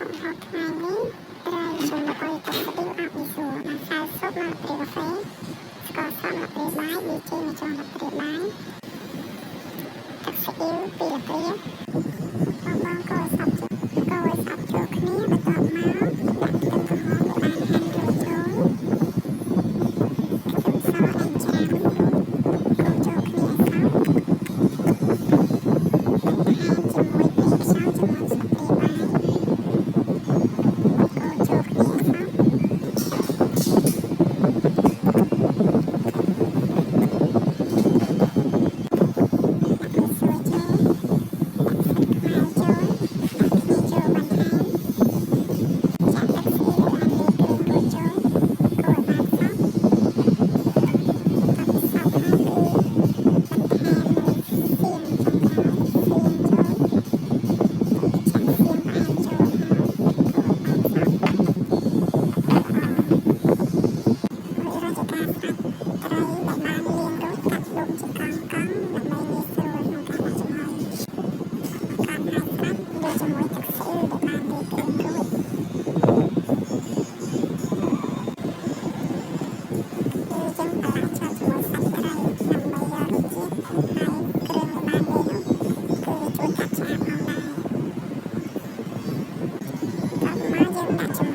នេះត្រូវជំនួសឲ្យទឹកស្បៀងអភិសួរម្សៅស៊ុបមកព្រាកាហ្វេស្ករសមកព្រាបាយប៊ីចេងមកចុងមកព្រាបាយទឹកស៊ីអ៊ីវ2ល្គ្រាប់បងកូរសាប់ចូលគ្នាបន្ទាប់មកដាក់ទឹកក្រហមដែលបានហាន់រួចចូលខ្ទឹមសដែលច្រាំកូរចូលគ្នាឲ្យសព្វហើយជាមួយប្រេងខ្យៅជាមួយស្លឹកព្រាបាយកូរចូលគ្នាឲ្យសព្វដាក់